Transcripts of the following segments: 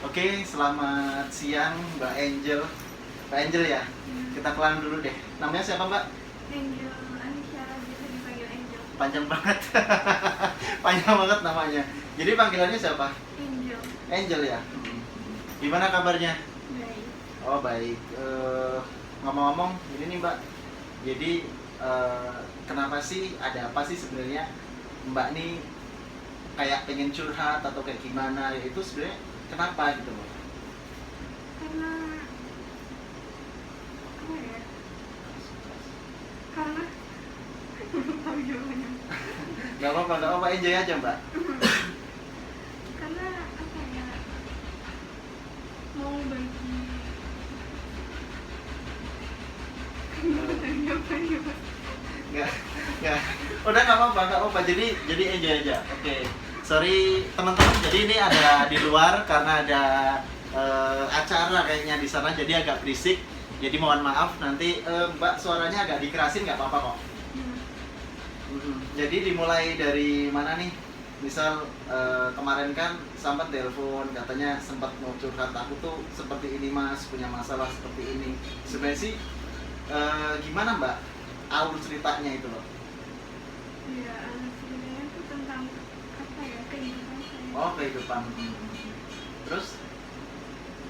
Oke, selamat siang Mbak Angel. Mbak Angel ya? Kita kenalan dulu deh. Namanya siapa Mbak? Angel Anisha, bisa dipanggil Angel. Panjang banget. Panjang banget namanya. Jadi panggilannya siapa? Angel. Angel ya? Gimana kabarnya? Baik. Oh baik. Ngomong-ngomong, ini nih Mbak. Jadi kenapa sih, ada apa sih sebenarnya Mbak nih kayak pengen curhat atau kayak gimana? Ya itu sebenarnya kenapa gitu Mbak? Karena apa ya? Karena belum tahu jawabannya. Gak apa-apa, enjoy aja Mbak. Karena apa ya? Mau bagi Nggak, nggak. Udah nggak apa-apa. Jadi enjoy aja. Oke. Sorry teman-teman. Jadi ini ada di luar karena ada acara kayaknya di sana. Jadi agak berisik. Jadi mohon maaf. Nanti Mbak suaranya agak dikerasin nggak apa-apa kok. Jadi dimulai dari mana nih? Misal kemarin kan sempat telepon katanya sempat mau curhat, aku tuh seperti ini Mas, punya masalah seperti ini. Sebenarnya sih gimana Mbak alur ceritanya itu loh? Ya, sebenarnya itu tentang apa ya, kehidupan saya. Oh kehidupan. Terus?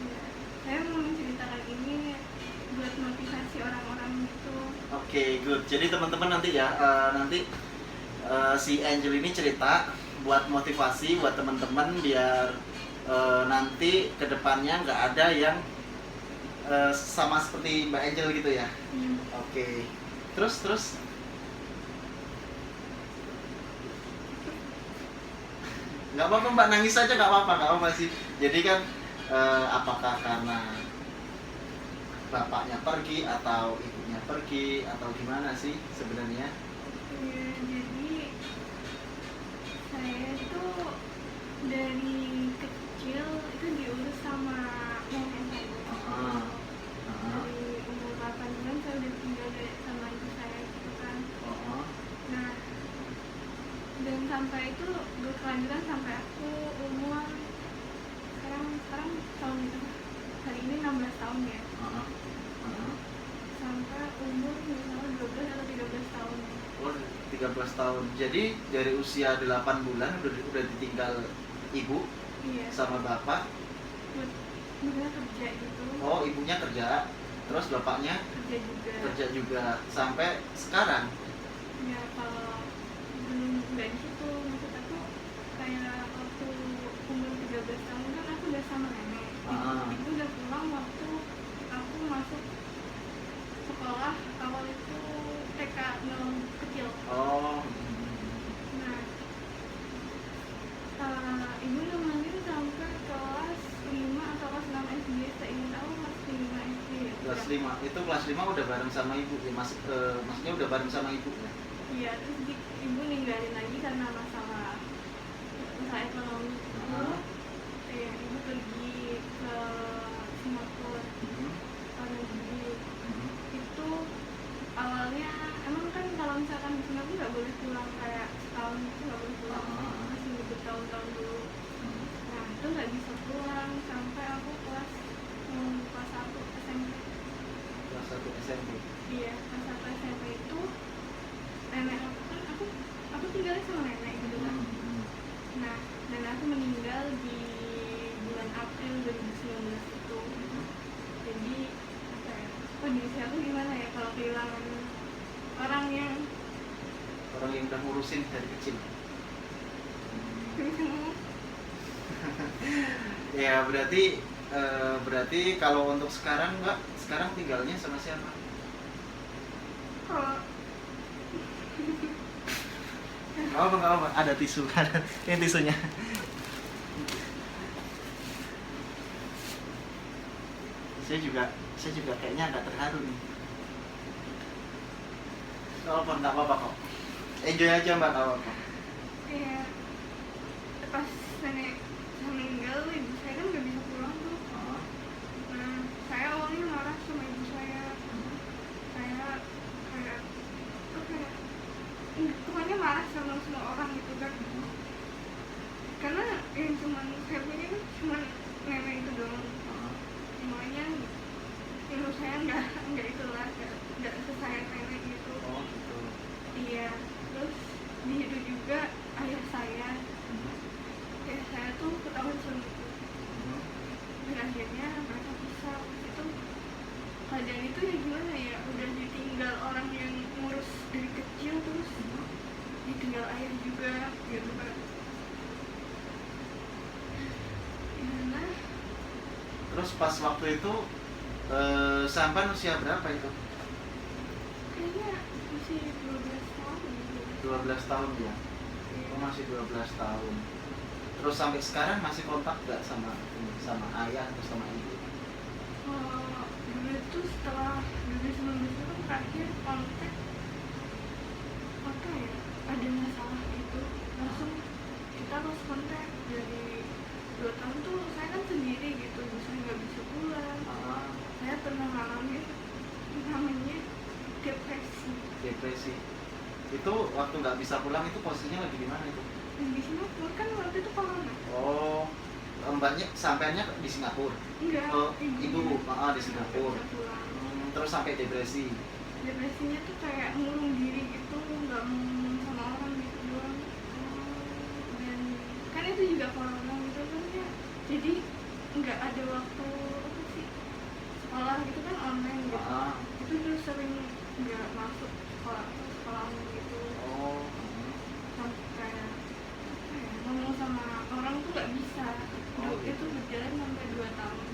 Ya, saya mau menceritakan ini buat motivasi orang-orang gitu. Oke, good. Jadi teman-teman nanti ya, nanti si Angel ini cerita buat motivasi buat teman-teman biar nanti kedepannya nggak ada yang sama seperti Mbak Angel gitu ya. Oke. Terus nggak apa-apa Mbak, nangis aja nggak apa-apa sih. Jadi kan apakah karena bapaknya pergi atau ibunya pergi atau gimana sih sebenarnya? Ya, jadi saya itu dari kecil itu diurus sama nenek saya. Dari umur 8 bulan saya udah tinggal sama ibu saya gitu kan. Nah, dan sampai itu berkelanjutan sampai aku umur sekarang tahun itu hari ini 16 tahun ya. Sampai umur misalnya 12 atau 13 tahun. Oh, 13 tahun. Jadi dari usia 8 bulan udah ditinggal ibu. Iya. Sama bapak. Ibunya kerja gitu. Oh, ibunya kerja. Terus bapaknya kerja juga sampai sekarang. Ya, kalau belum dari situ maksud aku kayak waktu umur 13 tahun kan aku udah sama nenek. Itu udah pulang waktu aku masuk sekolah awal itu TK belum kecil. Oh. Nah, ibu nemenin sampai kelas 5 atau kelas 6 SD. Seingat aku kelas 5 SD ya. Kelas 5. Itu kelas 5 udah bareng sama ibu ya, maksudnya udah bareng sama ibu ya. Iya, terus ibu ninggalin lagi karena masalah ekonomi. Ibu pergi ke Singapura. Itu awalnya emang kan kalau misalkan di Singapura nggak boleh pulang kayak setahun itu nggak boleh pulang, masih bertahun-tahun dulu. Nah itu nggak bisa pulang sampai aku kelas 1 SMP. Kelas 1 SMP. Iya, kelas 1 SMP itu nenek aku kan aku tinggalnya sama nenek gitu kan. Nah, nenek aku meninggal di bulan April 2019 itu. Jadi apa ya, kondisi aku gimana ya kalau kehilangan orang yang udah ngurusin dari kecil. Ya berarti kalau untuk sekarang Mbak, sekarang tinggalnya sama siapa? Nggak apa, ada tisu, ada ini tisunya. Saya juga kayaknya agak terharu nih. Nggak apa-apa kok. Enjoy aja Mbak, nggak apa-apa. Iya, pas nenek meninggal ibu saya kan nggak bisa pulang tuh. Nah, saya awalnya marah sama ibu saya. Saya kayak pokoknya marah sama semua orang gitu kan. Karena yang cuma saya punya kan cuma nenek itu akhirnya mereka pisah. Itu keadaan itu ya gimana ya, udah ditinggal orang yang ngurus dari kecil, terus ditinggal ayah juga gitu kan. Gimana? Terus pas waktu itu sampai usia berapa itu? Kayaknya masih 12 tahun gitu. 12 tahun ya? Oh, masih 12 tahun. Terus sampai sekarang masih kontak gak sama ayah atau sama ibu? Dulu itu setelah 2019 itu kan terakhir kontak, apa ya, ada masalah gitu, langsung kita harus kontak. Dari 2 tahun tuh saya kan sendiri gitu, saya nggak bisa pulang. Saya pernah ngalamin namanya depresi. Depresi. Itu waktu nggak bisa pulang itu posisinya lagi di mana itu? Di Singapura kan waktu itu corona. Oh, mbaknya sampainya di Singapura? Enggak, Oh, ibu di Singapura. bisa pulang. Terus sampai depresi. Depresinya tuh kayak ngurung diri gitu, nggak mau ngomong sama orang gitu doang. Dan kan itu juga corona gitu kan ya, jadi nggak ada waktu apa sih, sekolah gitu kan online gitu. Itu terus sering nggak masuk sekolah gitu. Oh. Sampai apa ya, ngomong sama orang tuh nggak bisa. Itu berjalan sampai 2 tahun.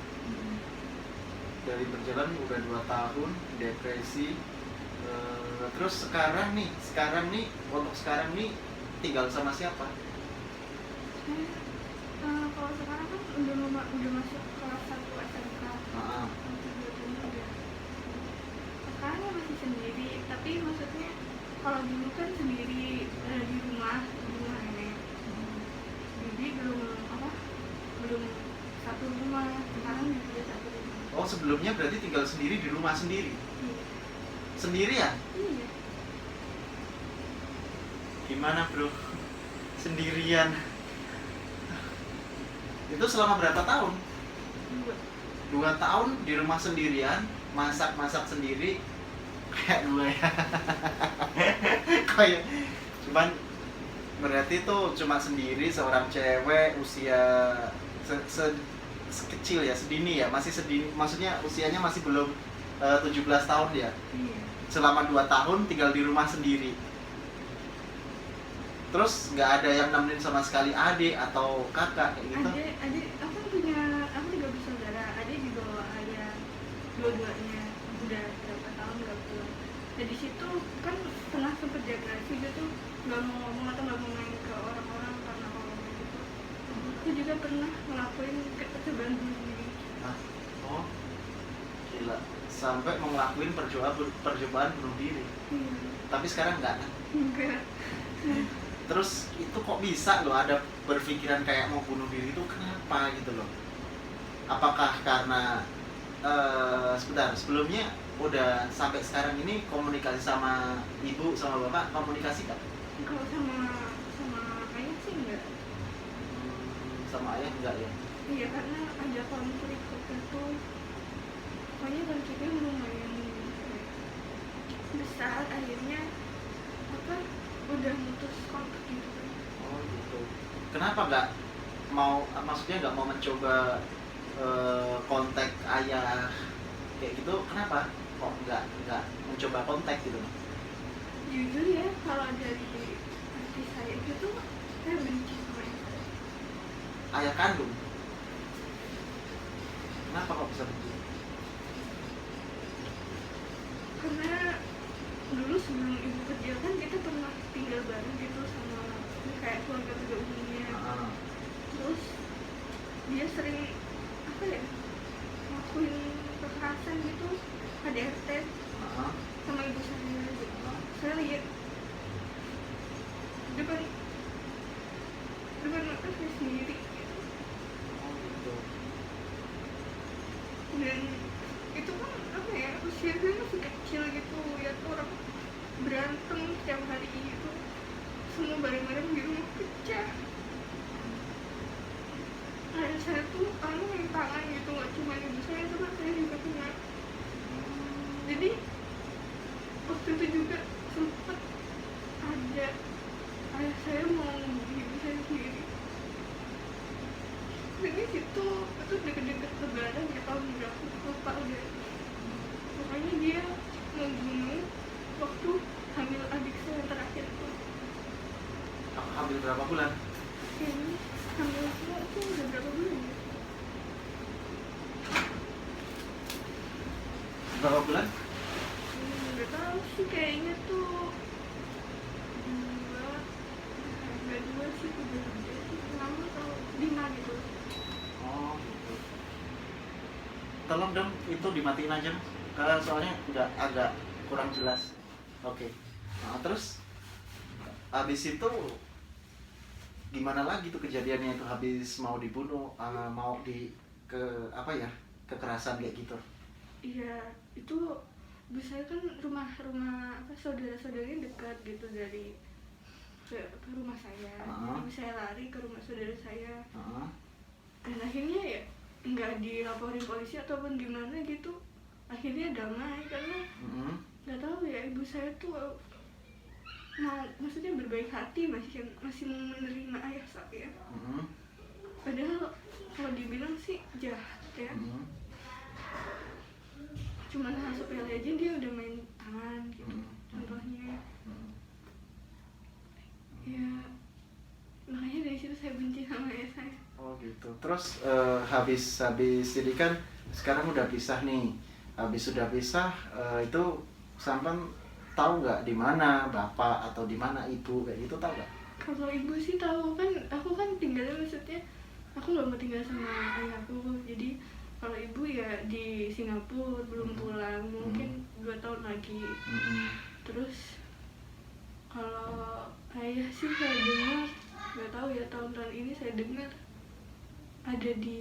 Dari berjalan udah 2 tahun depresi. Terus sekarang nih untuk sekarang nih tinggal sama siapa? Kalau sekarang kan udah masuk kelas 1 SMK. Sekarang masih sendiri, tapi maksudnya kalau dulu kan sendiri di rumah nenek. Jadi belum satu rumah. Sekarang juga satu rumah. Oh, sebelumnya berarti tinggal sendiri di rumah sendiri? Iya. Sendiri ya? Iya. Gimana bro? Sendirian? Itu selama berapa tahun? 2 tahun di rumah sendirian, masak sendiri. Kayak gue ya. Kayak cuman berarti tuh cuma sendiri seorang cewek usia kecil ya, sedini ya, masih sedini, maksudnya usianya masih belum 17 tahun ya. Iya. Selama 2 tahun tinggal di rumah sendiri. Terus nggak ada yang nemenin sama sekali adik atau kakak kayak gitu? Adik aku juga bersaudara. Adik di bawah ayah, dua-duanya udah berapa tahun nggak pulang. Jadi situ kan pernah sempet depresi gitu, nggak mau ngomong atau nggak mau main ke orang-orang karena corona gitu. Aku juga pernah ngelakuin percobaan bunuh diri. Oh, gila. Sampai mau ngelakuin percobaan bunuh diri. Tapi sekarang nggak kan? Enggak. Terus itu kok bisa loh ada berpikiran kayak mau bunuh diri itu kenapa gitu loh? Apakah karena sebentar, sebelumnya udah sampai sekarang ini komunikasi sama ibu sama bapak, komunikasi kan? Kalau sama ayah sih enggak. Sama ayah enggak ya? Iya, karena ada konflik waktu itu. Pokoknya konfliknya lumayan besar, akhirnya udah mutus kontak gitu kan. Oh gitu. Kenapa nggak mau, maksudnya nggak mau mencoba kontak ayah kayak gitu? Kenapa kok nggak mencoba kontak gitu? Jujur ya, kalau dari hati saya itu saya benci sama ayah. Ayah kandung? Kenapa kok bisa benci? Karena dulu sebelum ibu kerja kan kita pernah tinggal bareng gitu sama kayak keluarga umumnya. Terus dia sering ngelakuin kekerasan gitu, KDRT sama ibu saya gitu. Saya lihat depan mata saya sendiri gitu. Dan itu kan usia gue masih kecil gitu, ya tuh orang berantem setiap hari gitu, semua barang-barang di rumah pecah. Ayah saya tuh main tangan gitu, nggak cuma ibu saya, sama saya juga kena. Jadi waktu itu juga sempet ada ayah saya mau membunuh ibu saya sendiri. Jadi situ itu deket-deket lebaran berapa bulan? Kayaknya hamil semua itu udah berapa bulan ya? Berapa bulan? Nggak tahu sih, kayaknya tuh dua, nggak dua sih, tiga sih, 6 atau 5 gitu. Oh gitu. Tolong dong itu dimatiin aja, karena soalnya nggak agak kurang jelas. Oke. Nah, terus habis itu gimana lagi tuh kejadiannya itu, habis mau dibunuh, mau ke apa ya, kekerasan kayak gitu? Iya, itu saya kan rumah apa saudara-saudaranya dekat gitu dari ke rumah saya. Jadi saya lari ke rumah saudara saya. Dan akhirnya ya nggak dilaporin polisi ataupun gimana gitu, akhirnya damai karena nggak tahu ya, ibu saya tuh mau, maksudnya berbaik hati, masih mau menerima ayah saya. Padahal kalau dibilang sih jahat ya, cuman hal sepele aja dia udah main tangan gitu. Contohnya ya, makanya dari situ saya benci sama ayah saya. Oh gitu. Terus habis ini kan sekarang udah pisah nih. Habis sudah pisah, itu sampai tahu nggak di mana bapak atau di mana ibu kayak gitu, tahu nggak? Kalau ibu sih tahu, kan aku kan tinggalnya, maksudnya aku nggak mau tinggal sama ayahku. Jadi kalau ibu ya di Singapura, belum pulang, mungkin 2 tahun lagi. Terus kalau ayah sih saya dengar, nggak tahu ya, tahun-tahun ini saya dengar ada di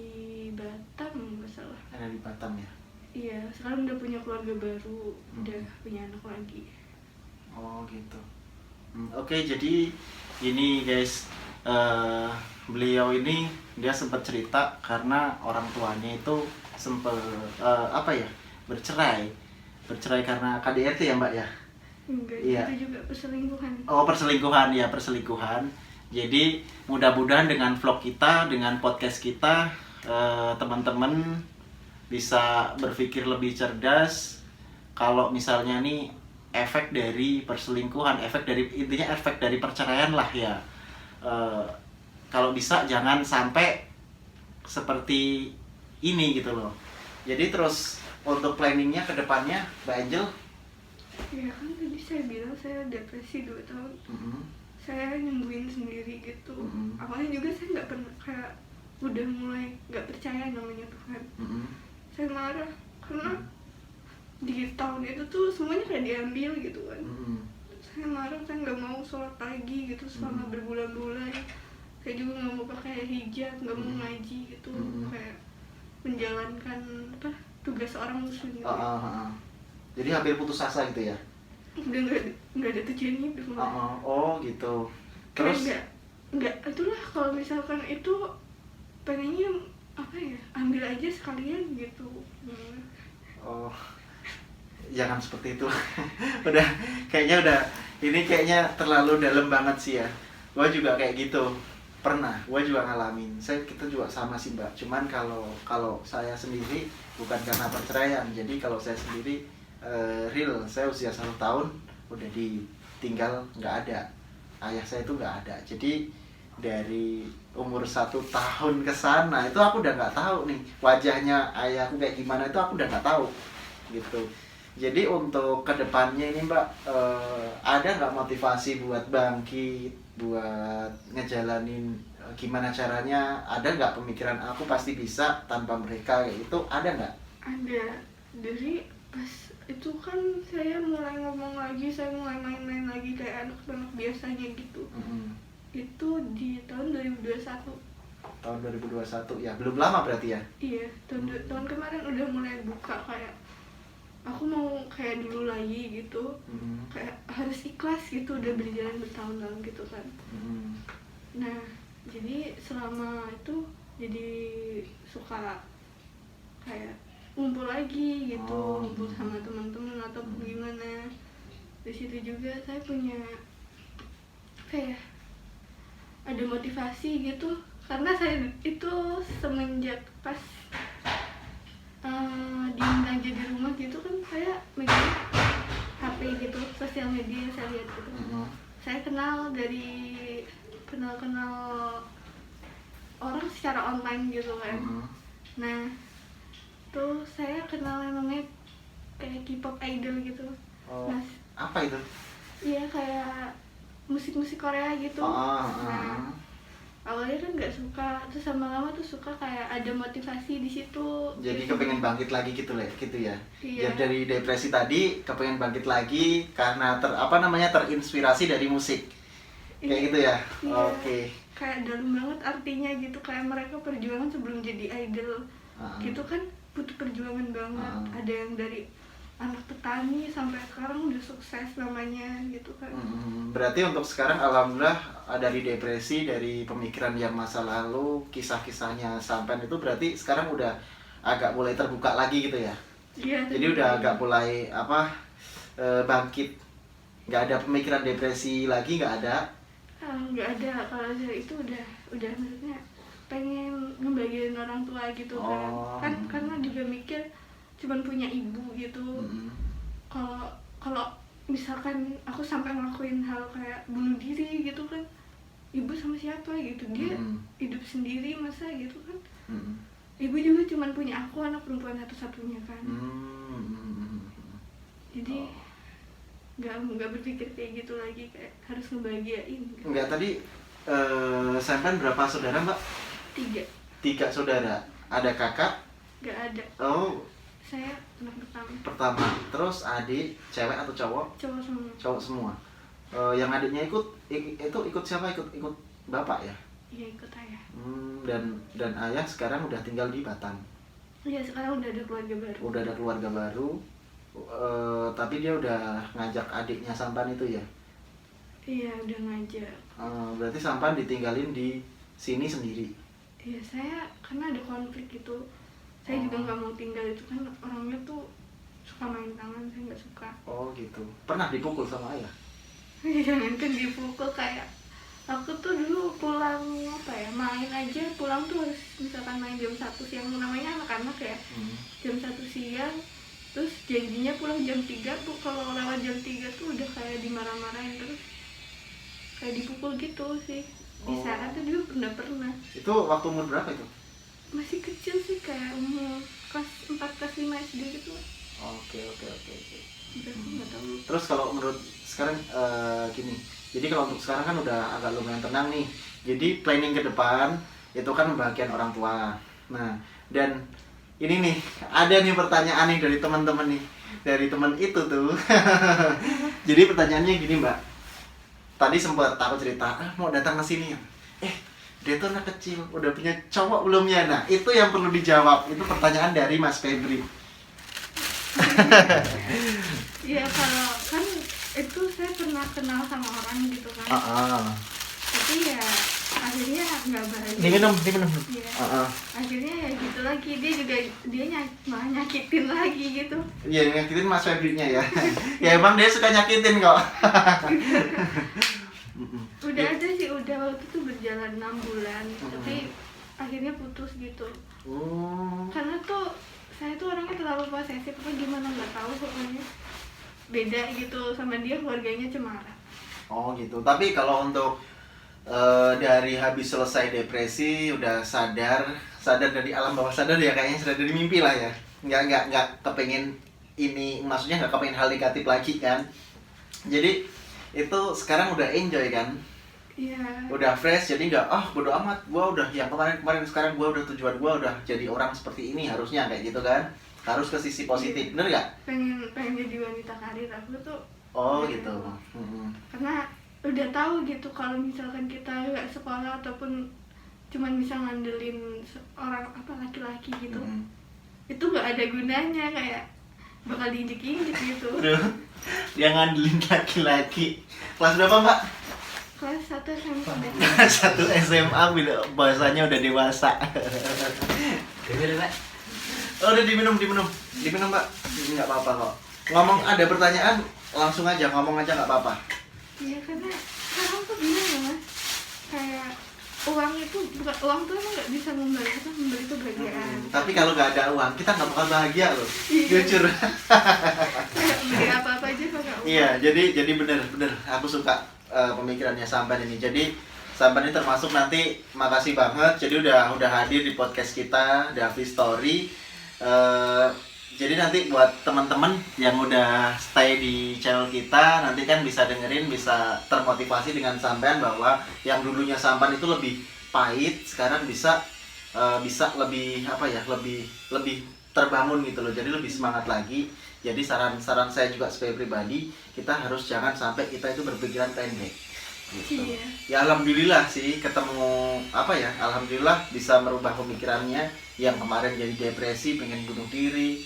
Batam, nggak salah. Ada di Batam ya? Iya, sekarang udah punya keluarga baru, udah punya anak lagi. Oh gitu. Oke, jadi ini guys, beliau ini dia sempat cerita karena orang tuanya itu sempat bercerai karena KDRT ya Mbak ya? Enggak, iya. itu juga perselingkuhan. Oh perselingkuhan ya, perselingkuhan. Jadi mudah-mudahan dengan vlog kita, dengan podcast kita, teman-teman bisa berpikir lebih cerdas. Kalau misalnya nih efek dari perselingkuhan, intinya efek dari perceraian lah ya. Kalau bisa jangan sampai seperti ini gitu loh. Jadi terus untuk planningnya ke depannya Mbak Angel? Ya kan tadi saya bilang saya depresi 2 tahun. Saya nyembuhin sendiri gitu. Awalnya juga saya nggak pernah, kayak udah mulai nggak percaya namanya Tuhan. Saya marah karena di tahun itu tuh semuanya kayak diambil gitu kan. Saya marah, saya nggak mau sholat pagi gitu selama berbulan-bulan. Saya juga nggak mau pakai hijab, nggak mau ngaji gitu, kayak menjalankan tugas seorang muslim gitu. Jadi hampir putus asa gitu ya? Udah nggak ada tujuan hidup. Oh gitu. Terus nggak itulah, kalau misalkan itu pengennya ambil aja sekalian gitu. Oh, jangan seperti itu. Ini kayaknya terlalu dalam banget sih ya. Gue juga kayak gitu, pernah, gue juga ngalamin. Kita juga sama sih Mbak. Cuman kalau saya sendiri bukan karena perceraian. Jadi kalau saya sendiri real, saya usia 1 tahun udah ditinggal, nggak ada. Ayah saya itu nggak ada. Jadi dari umur 1 tahun ke sana itu aku udah nggak tahu nih wajahnya ayahku kayak gimana, itu aku udah nggak tahu gitu. Jadi untuk kedepannya ini Mbak, ada nggak motivasi buat bangkit, buat ngejalanin gimana caranya? Ada nggak pemikiran aku pasti bisa tanpa mereka kayak gitu? Ada nggak? Ada. Dari pas itu kan saya mulai ngomong lagi, saya mulai main-main lagi kayak anak-anak biasanya gitu. Itu di tahun 2021. Tahun 2021 ya, belum lama berarti ya? Iya, tahun kemarin udah mulai buka, kayak aku mau kayak dulu lagi gitu. Kayak harus ikhlas gitu, udah berjalan bertahun-tahun gitu kan. Nah, jadi selama itu jadi suka kayak ngumpul lagi gitu, ngumpul sama teman-teman ataupun gimana. Di situ juga saya punya kayak ada motivasi gitu, karena saya itu semenjak pas diem aja di rumah gitu kan, saya megang HP gitu, sosial media yang saya lihat gitu. saya kenal dari kenal orang secara online gitu kan. Nah tuh saya kenal yang namanya kayak K-pop idol gitu. Oh, Nah apa itu? iya kayak musik-musik Korea gitu. Nah awalnya kan nggak suka, terus lama-lama tuh suka, kayak ada motivasi di situ. Jadi kepengen bangkit lagi gitu ya. Iya. Jadi dari depresi tadi kepengen bangkit lagi karena terinspirasi dari musik. Kayak Iya. gitu ya. Iya. Oke. Kayak dalam banget artinya gitu, kayak mereka perjuangan sebelum jadi idol. Gitu kan butuh perjuangan banget. Ada yang dari anak petani sampai sekarang udah sukses namanya gitu kan. Berarti untuk sekarang alhamdulillah dari depresi, dari pemikiran yang masa lalu, kisah-kisahnya sampean itu berarti sekarang udah agak mulai terbuka lagi gitu ya. Iya. Jadi udah agak mulai bangkit. Nggak ada pemikiran depresi lagi, nggak ada. Nggak ada, kalau saya itu udah maksudnya pengen ngebahagiain orang tua gitu kan. Karena juga mikir cuman punya ibu gitu. Kalau misalkan aku sampai ngelakuin hal kayak bunuh diri gitu kan, ibu sama siapa gitu, dia hidup sendiri masa gitu kan. Ibu juga cuman punya aku, anak perempuan satu-satunya kan. Jadi nggak berpikir kayak gitu lagi, kayak harus ngebahagiain gitu. Enggak, tadi sampean berapa saudara mbak? 3 saudara. Ada kakak? Nggak ada. Oh, Saya anak pertama. Terus adik cewek atau cowok? Cowok semua. Cowok semua. Yang adiknya ikut siapa? Ikut bapak ya? Iya, ikut ayah. Dan ayah sekarang udah tinggal di Batam. Iya, sekarang udah ada keluarga baru. Udah ada keluarga baru. Tapi dia udah ngajak adiknya sampan itu ya? Iya, udah ngajak. Berarti sampan ditinggalin di sini sendiri? Iya, saya karena ada konflik gitu. Saya juga nggak mau tinggal, itu kan orangnya tuh suka main tangan, saya nggak suka. Oh gitu. Pernah dipukul sama ayah? Jangan kan dipukul, kayak aku tuh dulu pulang main aja, pulang tuh harus misalkan main jam 1 siang, namanya anak-anak ya. Jam 1 siang, terus janjinya pulang jam 3 tuh, kalau lewat jam 3 tuh udah kayak dimarah-marahin, terus kayak dipukul gitu sih. Di sana tuh dulu pernah. Itu waktu umur berapa itu? Masih kecil sih, kayak umur kelas 4, kelas 5 SD gitu. Oke. Berarti nggak tahu. Terus kalau menurut sekarang gini, jadi kalau untuk sekarang kan udah agak lumayan tenang nih. Jadi planning ke depan itu kan membahagiakan orang tua. Nah, dan ini nih ada nih pertanyaan nih dari teman-teman nih, dari teman itu tuh. Jadi pertanyaannya gini mbak, tadi sempat aku cerita mau datang ke sini, dia tuh anak kecil, udah punya cowok belum ya? Nah itu yang perlu dijawab, itu pertanyaan dari Mas Febri. Iya, kalau kan itu saya pernah kenal sama orang gitu kan. Tapi ya akhirnya nggak bahagia. Diminum. Iya. Akhirnya ya gitu lagi, dia malah nyakitin lagi gitu. Iya, nyakitin Mas Febrinya ya. Ya emang dia suka nyakitin kok. Udah ada sih, udah waktu itu berjalan 6 bulan, tapi akhirnya putus gitu. Karena tuh saya tuh orangnya terlalu posesif, apa gimana nggak tahu, pokoknya beda gitu sama dia, keluarganya cemara. Oh gitu. Tapi kalau untuk dari habis selesai depresi udah sadar dari alam bawah sadar ya, kayaknya sadar dari mimpi lah ya. Nggak kepengen ini, maksudnya nggak kepengen hal negatif lagi kan. Jadi itu sekarang udah enjoy kan? Iya. Udah fresh, jadi nggak bodo amat, gua udah yang kemarin sekarang gua udah tujuan gua udah jadi orang seperti ini, harusnya kayak gitu kan. Harus ke sisi positif, bener nggak? Pengen jadi wanita karir aku tuh. Gitu. Karena udah tahu gitu kalau misalkan kita nggak sekolah ataupun cuman bisa ngandelin orang laki-laki gitu, itu nggak ada gunanya, kayak bakal diinjek-injek gitu. Dia ngandelin laki-laki. Kelas berapa mbak? Kelas 1 SMA. Kelas 1 SMA, bahasanya udah dewasa. Udah diminum mbak. Nggak apa-apa kok. Ngomong ada pertanyaan langsung aja, ngomong aja nggak apa-apa. Iya, karena sekarang tuh gimana ya mas, kayak uang tuh emang nggak bisa membeli kebahagiaan. Tapi kalau nggak ada uang kita nggak bakal bahagia loh. Jujur. Kayak beli apa-apa aja pakai uang. Iya, jadi bener aku suka pemikirannya Sampan ini. Jadi Sampan ini termasuk nanti, makasih banget jadi udah hadir di podcast kita Davi Story. Jadi nanti buat teman-teman yang udah stay di channel kita, nanti kan bisa dengerin, bisa termotivasi dengan Sampan bahwa yang dulunya Sampan itu lebih pahit, sekarang bisa lebih apa ya, lebih terbangun gitu loh. Jadi lebih semangat lagi. Jadi saran saya juga sebagai pribadi, kita harus jangan sampai kita itu berpikiran pendek. Gitu. Iya. Ya alhamdulillah sih ketemu apa ya, alhamdulillah bisa merubah pemikirannya yang kemarin jadi depresi, pengen bunuh diri.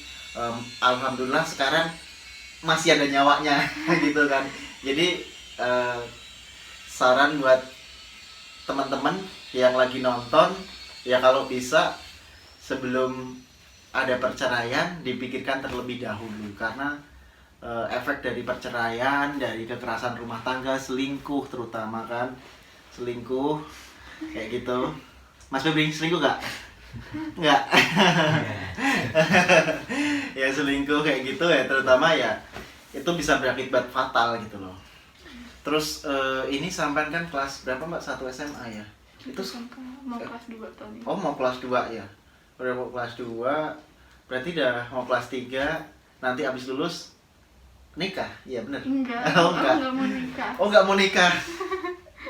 Alhamdulillah sekarang masih ada nyawanya gitu kan. Jadi saran buat teman-teman yang lagi nonton, ya kalau bisa sebelum ada perceraian dipikirkan terlebih dahulu, karena efek dari perceraian, dari kekerasan rumah tangga, selingkuh terutama kan, selingkuh kayak gitu. Mas Febri selingkuh gak? Enggak. Ya selingkuh kayak gitu ya, terutama ya itu bisa berakibat fatal gitu loh. Terus ini Sampan kan kelas berapa Mbak? 1 SMA ya? Itu mau kelas 2 tahun ini. Oh, mau kelas 2 ya. Udah mau kelas 2, berarti udah mau kelas 3. Nanti abis lulus nikah? Iya bener? Enggak. Oh, enggak. Enggak mau nikah. Oh, enggak mau nikah.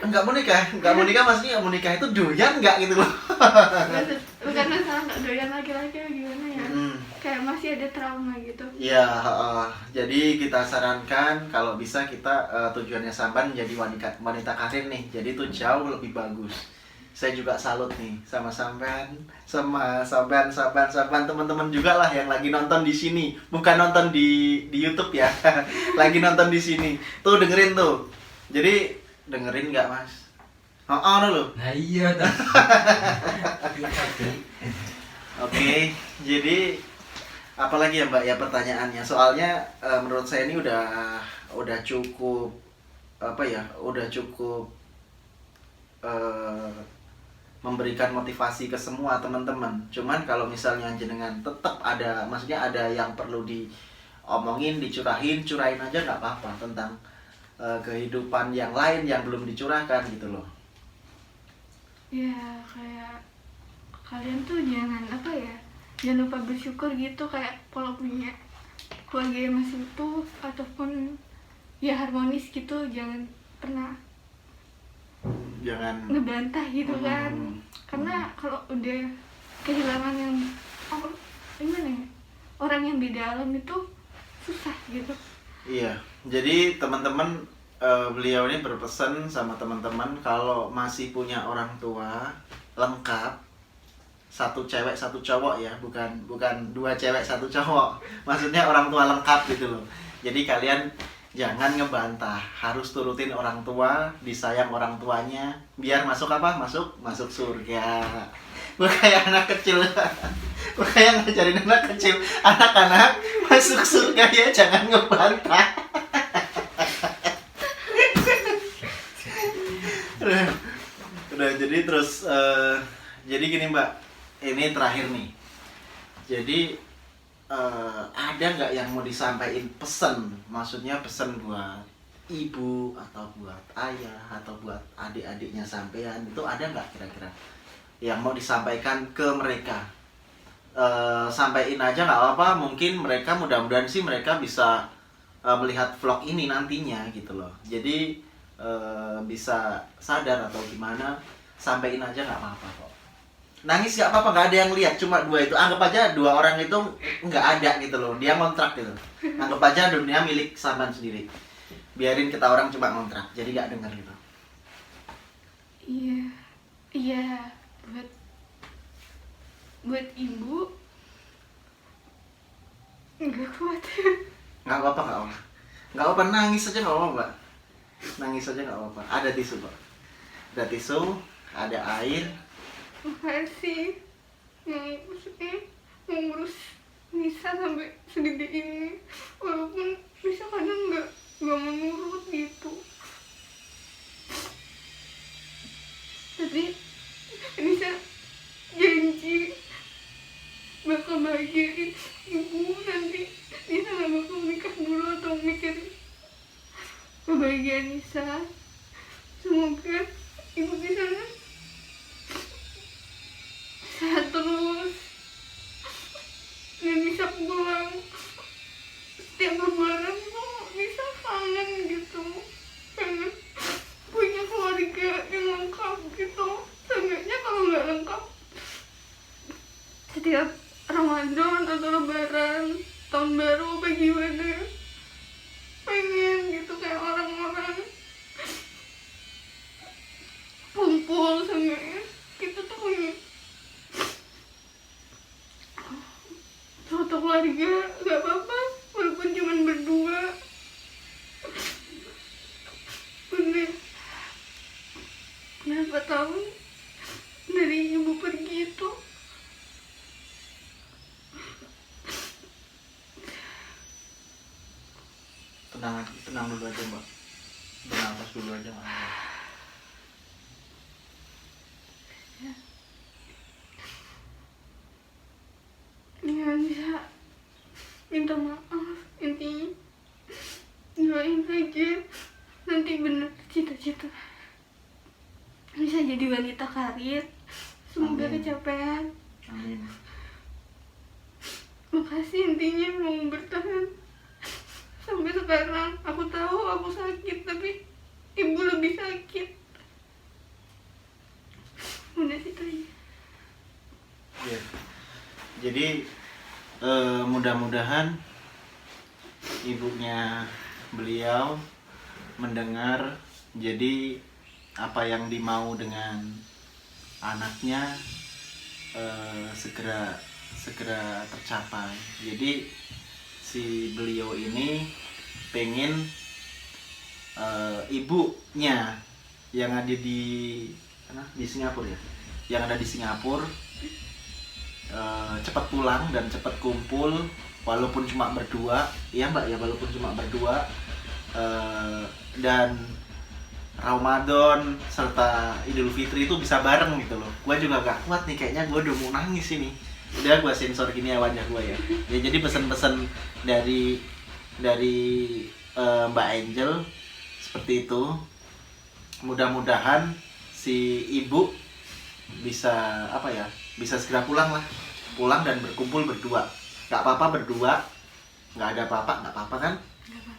Enggak mau nikah. Enggak mau nikah maksudnya enggak mau nikah itu doyan enggak gitu loh. Bukan masalah nggak doyan laki-laki gimana ya. Kayak masih ada trauma gitu. Iya, jadi kita sarankan kalau bisa kita tujuannya Sampan menjadi wanita karir nih. Jadi itu jauh lebih bagus. Saya juga salut nih sama Sampan, sama Sampan teman-teman juga lah yang lagi nonton di sini. Bukan nonton di YouTube ya. Lagi nonton di sini. Tuh dengerin tuh. Jadi dengerin nggak Mas? Loh. Nah iya dah. Oke, jadi apalagi ya Mbak ya pertanyaannya? Soalnya menurut saya ini udah cukup apa ya? Udah cukup memberikan motivasi ke semua teman-teman. Cuman kalau misalnya jenengan tetap ada, maksudnya ada yang perlu diomongin, curahin aja nggak apa-apa tentang kehidupan yang lain yang belum dicurahkan gitu loh. Ya kayak kalian tuh jangan apa ya, jangan lupa bersyukur gitu, kayak kalau punya keluarga yang masih utuh ataupun ya harmonis gitu, jangan pernah ngebantah gitu kan. Karena kalau udah kehilangan yang gimana ya, orang yang beda alam itu susah gitu. Iya, jadi teman-teman, beliau ini berpesan sama teman-teman kalau masih punya orang tua lengkap, 1 cewek 1 cowok ya, bukan 2 cewek 1 cowok, maksudnya orang tua lengkap gitu loh. Jadi kalian jangan ngebantah, harus turutin orang tua, disayang orang tuanya, biar masuk apa? Masuk surga. Gue kayak anak kecil, gue kayak ngajarin anak kecil, anak-anak masuk surga ya, jangan ngebantah. Udah jadi terus jadi gini Mbak, ini terakhir nih. Jadi ada nggak yang mau disampaikan pesen, maksudnya pesen buat ibu atau buat ayah atau buat adik-adiknya sampean, itu ada nggak kira-kira yang mau disampaikan ke mereka? Sampaikan aja nggak apa-apa, mungkin mereka mudah-mudahan sih mereka bisa melihat vlog ini nantinya gitu loh, jadi bisa sadar atau gimana, sampaikan aja nggak apa-apa kok. Nangis nggak apa-apa, nggak ada yang lihat, cuma 2 itu, anggap aja 2 orang itu nggak ada gitu loh, dia ngontrak gitu, anggap aja dunia milik Sampan sendiri, biarin kita orang cuma ngontrak, jadi nggak dengar gitu. Iya buat ibu nggak kuat. Nggak apa-apa, nangis aja nggak apa-apa Mbak, nangis aja nggak apa-apa, ada tisu Pak, ada tisu, ada air. Makasih maksudnya ngurus Nisa sampai segede ini, walaupun Nisa kadang nggak menurut gitu, tapi Nisa janji bakal bahagiain ibu nanti. Nisa nggak bakal nikah dulu atau mikir kebahagiaan Nisa. semoga ibu di sana sehat terus dan bisa pulang setiap lebaran tuh bisa kangen gitu, pengen punya keluarga yang lengkap gitu. Seenggaknya kalau nggak lengkap setiap Ramadan atau lebaran tahun baru apa gimana, pengen gitu kayak orang-orang kumpul. Seenggaknya kita tuh punya suatu keluarga, nggak apa-apa walaupun cuma berdua. Bener berapa tahun dari ibu pergi itu, tenang dulu aja mbak, bernapas dulu aja mbak. ya bisa minta maaf, intinya doain aja nanti bener cita-cita bisa jadi wanita karir, semoga Amin. kecapean. Amin. Makasih intinya mau bertahan sampai sekarang. Aku tahu aku sakit, tapi ibu lebih sakit. Udah situ aja. Ya. Jadi mudah-mudahan ibunya beliau mendengar, jadi apa yang dimau dengan anaknya segera tercapai. Jadi si beliau ini pengen ibunya yang ada di Singapura ya, yang ada di Singapura cepat pulang dan cepat kumpul, walaupun cuma berdua, ya mbak ya, walaupun cuma berdua, dan Ramadan serta Idul Fitri itu bisa bareng gitu loh. Gue juga gak kuat nih, kayaknya gue udah mau nangis ini. Udah gue sensor gini ya wajah gue ya. Ya jadi pesan-pesan dari Mbak Angel seperti itu. Mudah-mudahan si ibu bisa bisa segera pulang lah, pulang dan berkumpul berdua. Gak apa-apa berdua, nggak ada apa-apa, nggak apa-apa kan?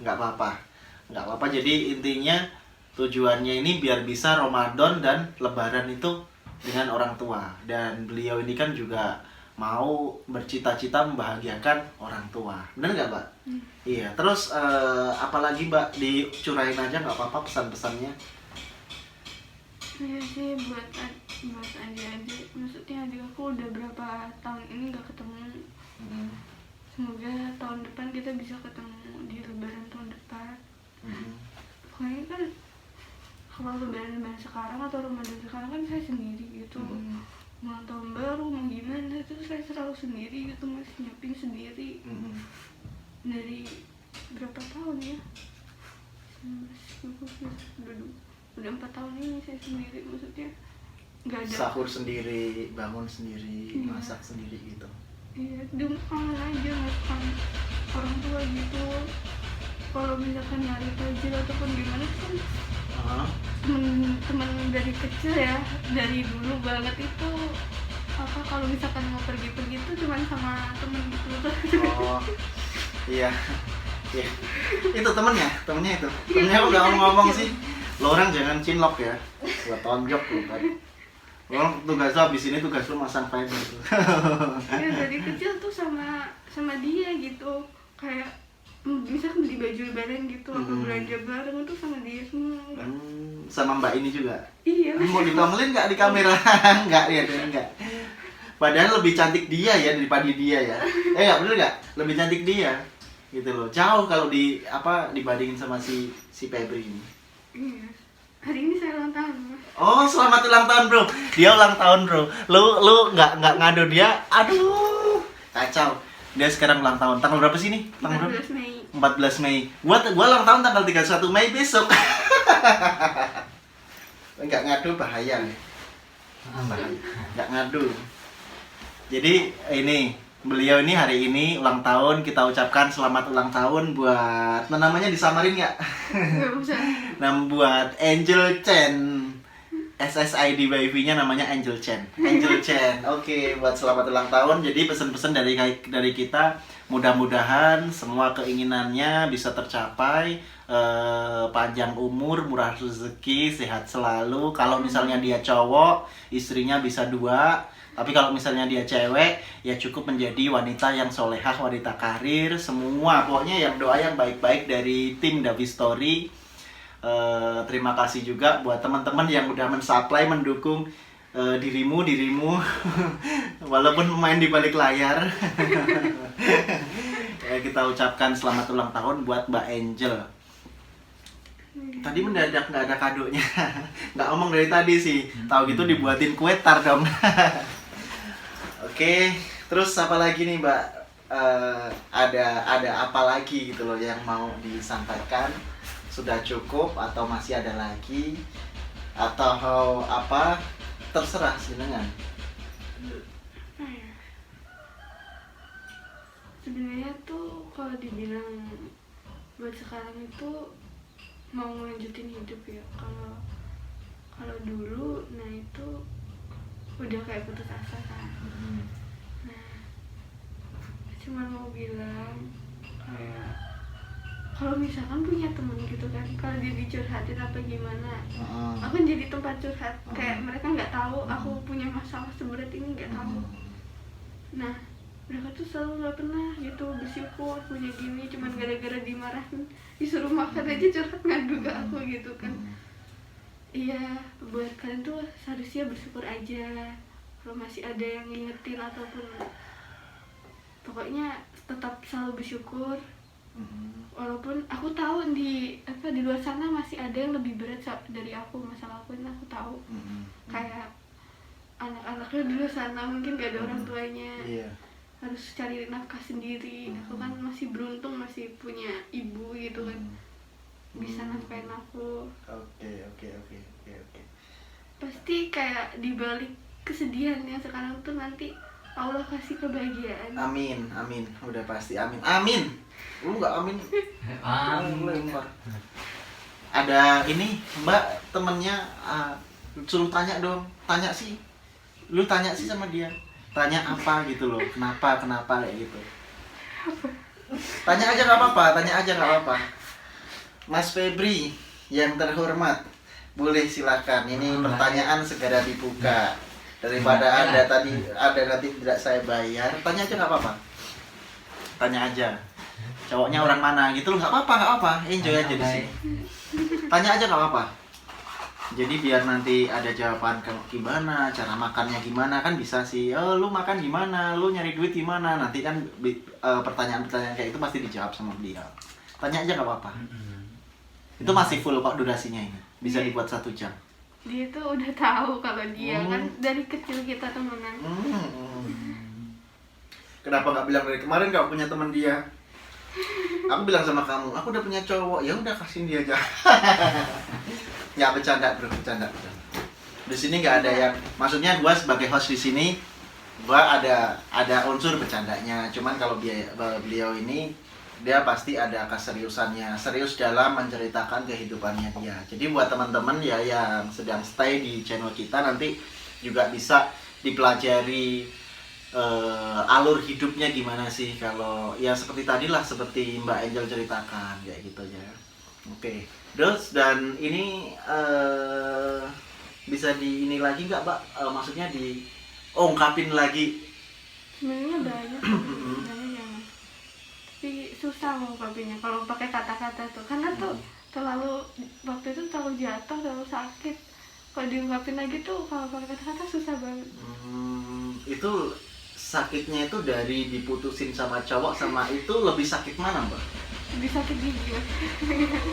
Nggak apa-apa. Jadi intinya tujuannya ini biar bisa Ramadan dan Lebaran itu dengan orang tua, dan beliau ini kan juga mau bercita-cita membahagiakan orang tua, benar nggak mbak? Iya. Terus apalagi mbak, dicurahin aja nggak apa-apa pesan-pesannya. Saya sih buat adik-adik, maksudnya adik aku udah berapa tahun ini gak ketemu. Semoga tahun depan kita bisa ketemu di lebaran tahun depan. Pokoknya kan kalau lebaran sekarang atau Ramadan sekarang kan saya sendiri gitu. Mau tahun baru mau gimana itu saya selalu sendiri gitu, masih nyiapin sendiri. Dari berapa tahun ya? 19, udah 4 tahun ini saya sendiri, maksudnya nggak ada. Sahur sendiri, bangun sendiri, masak sendiri gitu. Iya, kangen aja makan orang tua gitu. Kalau misalkan nyari tajil ataupun gimana kan temen dari kecil ya, dari dulu banget itu apa, kalau misalkan mau pergi-pergi itu cuma sama temen gitu. Oh iya. Itu temennya udah ngomong sih, lo orang jangan cinlok ya, gua tonjok lo kan. Lo tugas lo abis ini, tugas lo masang fiber tuh. Ya dari kecil tuh sama dia gitu, kayak misalkan beli baju lebaran gitu, aku belanja bareng tuh sama dia semua. Sama mbak ini juga. Iya. Mau ditongolin nggak di kamera? Nggak ya, enggak. Padahal lebih cantik dia ya daripada dia ya. Nggak bener nggak? Lebih cantik dia, gitu loh. Jauh kalau dibandingin sama si Febri ini. Iya. Hari ini saya ulang tahun, Mas. Oh, selamat ulang tahun, bro. Dia ulang tahun, bro. Lu nggak ngadu dia. Aduh, kacau. Dia sekarang ulang tahun. Tanggal berapa sih nih? Tanggal 14 Mei. 14 Mei. Gua ulang tahun tanggal 31 Mei besok. Enggak ngadu bahaya. Bahaya. Enggak ngadu. Jadi ini beliau ini hari ini ulang tahun, kita ucapkan selamat ulang tahun buat namanya disamarin nggak? Nggak usah. Nah, buat Angel Chen. SSID wifi-nya namanya Angel Chen. Angel Chen. Oke, buat selamat ulang tahun. Jadi pesan-pesan dari kita, mudah-mudahan semua keinginannya bisa tercapai, panjang umur, murah rezeki, sehat selalu. Kalau misalnya dia cowok, istrinya bisa 2. Tapi kalau misalnya dia cewek, ya cukup menjadi wanita yang solehah, wanita karir, semua pokoknya yang doa yang baik-baik dari tim Davi Story. Terima kasih juga buat teman-teman yang udah mensupply, mendukung dirimu walaupun main di balik layar. Kita ucapkan selamat ulang tahun buat Mbak Angel. Tadi mendadak nggak ada kadonya, nggak ngomong dari tadi sih. Tahu gitu dibuatin kue tar dong. Oke, terus apa lagi nih Mbak? Ada apa lagi gitu loh yang mau disampaikan? Sudah cukup atau masih ada lagi? Atau apa? Terserah silakan. Sebenarnya tuh kalau dibilang buat sekarang itu mau melanjutin hidup ya. Kalau dulu, nah itu udah kayak putus asa kan. Nah, cuma mau bilang kayak kalau misalkan punya temen gitu kan, kalau dia dicurhatin apa gimana, aku jadi tempat curhat. Kayak mereka nggak tahu aku punya masalah seberat ini, nggak tahu. Nah, mereka tuh selalu nggak pernah gitu bersyukur punya gini, cuman gara-gara dimarahin, disuruh makan aja curhat ngadu ke aku gitu kan. Iya, buat kalian tuh seharusnya bersyukur aja kalau masih ada yang ngingetin ataupun pokoknya tetap selalu bersyukur. Walaupun aku tahu di luar sana masih ada yang lebih berat dari aku, masalah aku ini aku tahu. Kayak anak-anaknya di luar sana mungkin gak ada orang tuanya, harus cari nafkah sendiri. Aku kan masih beruntung masih punya ibu gitu kan, bisa nafkahin aku. Oke. Pasti kayak dibalik kesedihan yang sekarang tuh nanti Allah kasih kebahagiaan. Amin, udah pasti amin. Lu nggak amin? Amin. Ada ini Mbak temennya suruh tanya dong, lu tanya sih sama dia, tanya apa gitu loh, kenapa kayak gitu. Tanya aja nggak apa-apa. Mas Febri yang terhormat, boleh silakan. Ini pertanyaan segera dibuka. Daripada ada nanti tidak saya bayar, tanya aja nggak apa-apa. Tanya aja. Cowoknya orang mana gitu loh, nggak apa-apa. Enjoy aja di sini. Tanya aja nggak apa-apa. Jadi biar nanti ada jawaban gimana, cara makannya gimana kan bisa sih. Lu makan gimana, lu nyari duit gimana. Nanti kan pertanyaan-pertanyaan kayak itu pasti dijawab sama beliau. Tanya aja nggak apa-apa. Itu masih full kok durasinya ini. Bisa dibuat 1 jam. Dia tuh udah tahu kalau dia kan dari kecil kita temenan. Kenapa nggak bilang dari kemarin nggak punya teman dia? Aku bilang sama kamu, aku udah punya cowok, ya udah kasihin dia aja. Ya bercanda bro. Di sini nggak ada yang, maksudnya gua sebagai host di sini, gua ada unsur bercandanya. Cuman kalau beliau ini dia pasti ada keseriusannya, serius dalam menceritakan kehidupannya dia. Jadi buat teman-teman ya yang sedang stay di channel kita, nanti juga bisa dipelajari alur hidupnya gimana sih, kalau ya seperti tadi lah, seperti Mbak Angel ceritakan kayak gitu ya. Oke. Terus dan ini bisa ini lagi nggak Mbak, maksudnya ungkapin lagi. Sebenarnya banyak yang tapi susah ngungkapinnya kalau pakai kata-kata tuh, karena tuh terlalu waktu itu terlalu jatuh, terlalu sakit. Kalau diungkapin lagi tuh kalau pakai kata-kata susah banget. Itu sakitnya itu dari diputusin sama cowok sama itu lebih sakit mana Mbak? Lebih sakit gigi Mas.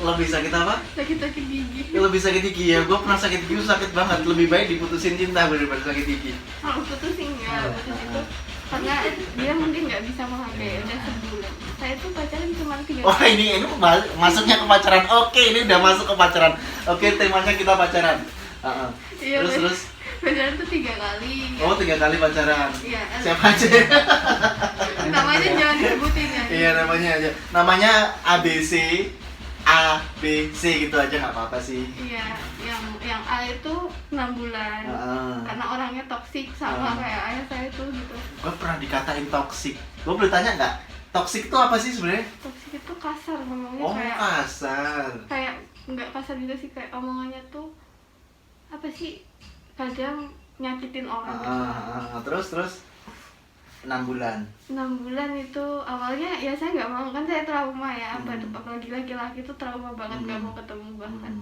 Lebih sakit apa? Sakit gigi. Lebih sakit gigi ya, gue pernah sakit gigi, sakit banget. Lebih baik diputusin cinta daripada sakit gigi. Kalau putusin ya, putus itu karena dia mungkin nggak bisa menghargai, udah sebulan. Saya tuh pacaran cuma 3 Oh ini masuknya ke pacaran. Oke, ini udah masuk ke pacaran. Oke, temanya kita pacaran. Iya, Terus pacaran tuh 3 kali. Oh, 3 kali pacaran. Iya. Siapa aja? Namanya jangan disebutin ya. Iya, namanya aja. Namanya ABC, A, B, C gitu aja nggak apa-apa sih. Iya, yang A itu 6 bulan. Karena orangnya toksik sama kayak ayah saya tuh gitu. Gue pernah dikatain toksik. Gue boleh tanya nggak? Toksik itu apa sih sebenarnya? Toksik itu kasar ngomongnya, Oh, kayak kasar. kayak nggak kasar juga sih, kayak omongannya tuh apa sih, kadang nyakitin orang gitu. Terus 6 bulan. 6 bulan itu awalnya ya saya nggak mau, kan saya trauma ya, apalagi laki-laki tuh trauma banget, nggak mau ketemu bahkan.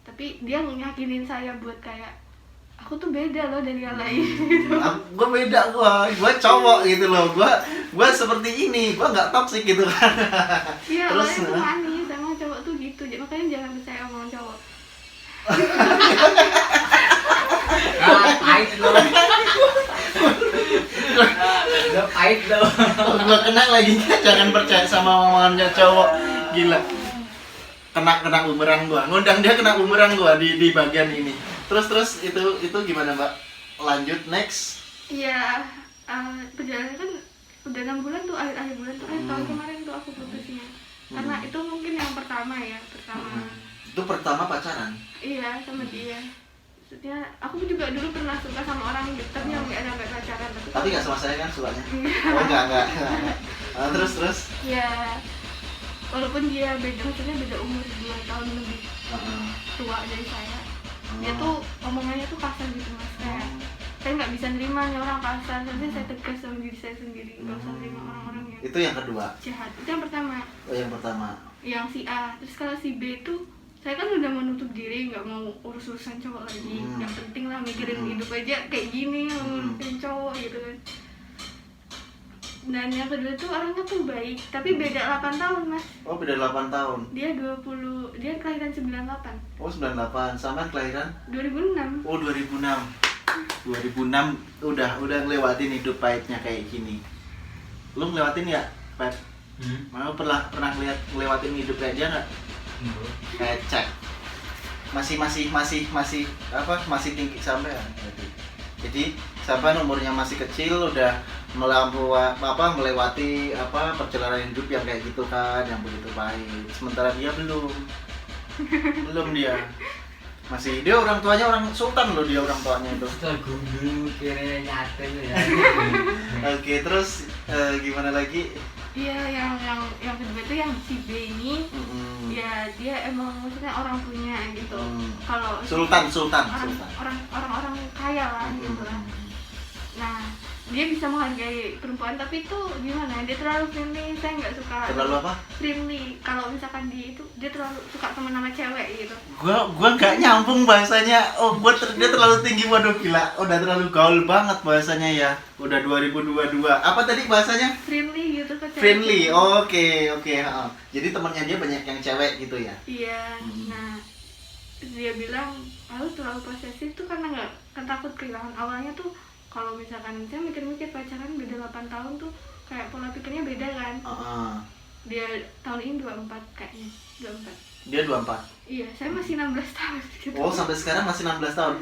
Tapi dia ngeyakinin saya buat kayak aku tuh beda loh dari yang lain. Gue beda, gue cowok gitu loh, gue seperti ini, gue nggak toksik gitu kan. Iya, Terus awalnya tuh manis, emang cowok tuh gitu, jadi makanya jangan percaya omongan cowok. Pahit lo. Udah pahit lo. gue kena lagi, jangan percaya sama omongannya cowok, gila. Kena bumerang gue, ngundang dia kena bumerang gue di bagian ini. Terus itu gimana Mbak? Lanjut next. Iya, perjalanan kan udah 6 bulan tuh, akhir bulan tuh, tahun kemarin tuh aku putusnya. Karena itu mungkin yang pertama ya, Itu pertama pacaran? Iya, sama dia. Maksudnya aku juga dulu pernah suka sama orang gitu, tapi yang nggak pacaran. Tapi nggak sama saya kan sukanya? Iya. Oh enggak. Terus? Ya, walaupun dia beda, maksudnya beda umur 2 tahun lebih tua dari saya. Dia tuh omongannya tuh kasar gitu mas, kayak saya nggak bisa nerima nih orang kasar, nanti saya tegas sama diri saya sendiri, nggak usah nerima orang-orang yang Itu yang kedua? jahat. Itu yang pertama. Oh, yang pertama. Yang si A. Terus kalau si B itu saya kan udah menutup diri, nggak mau urusan cowok lagi. Yang penting lah mikirin hidup aja kayak gini, ngurusin cowok gitu kan. Dan yang kedua tuh orangnya tuh baik, tapi beda 8 tahun mas. Oh, beda 8 tahun. Dia kelahiran 98. Oh, 98. Sama kelahiran? 2006. Oh, 2006 udah ngelewatin hidup pahitnya kayak gini. Lu ngelewatin ya, Pep? Mau pernah ngelewatin hidup kayak dia nggak? Kayak cek. Masih tinggi sampai jadi sampai umurnya masih kecil udah melewati perjalanan hidup yang kayak gitu kan, yang begitu pahit. Sementara dia belum dia. Dia orang tuanya orang sultan loh, dia orang tuanya itu. Gundul kira nyaten ya. Oke, terus gimana lagi? Iya, yang kedua itu yang si B ini, ya dia emang maksudnya orang punya gitu. Kalau Sultan. orang kaya lah gitu lah. Nah, dia bisa menghargai perempuan, tapi itu gimana? Dia terlalu friendly, saya nggak suka. Terlalu apa? Friendly. Kalau misalkan dia terlalu suka teman sama cewek gitu. Gua nggak nyambung bahasanya. Oh, dia terlalu tinggi, waduh gila. Udah terlalu gaul banget bahasanya ya. Udah 2022. Apa tadi bahasanya? Friendly gitu ke cewek. Friendly. Oke. Jadi temannya dia banyak yang cewek gitu ya. Iya. Nah, dia bilang, "Aku terlalu posesif tuh karena takut kehilangan." Awalnya tuh kalau misalkan saya mikir-mikir pacaran beda 8 tahun tuh kayak pola pikirnya beda kan. Dia tahun ini 24 kayaknya, 24. Dia 24. Iya, saya masih 16 tahun gitu. Oh, sampai sekarang masih 16 tahun.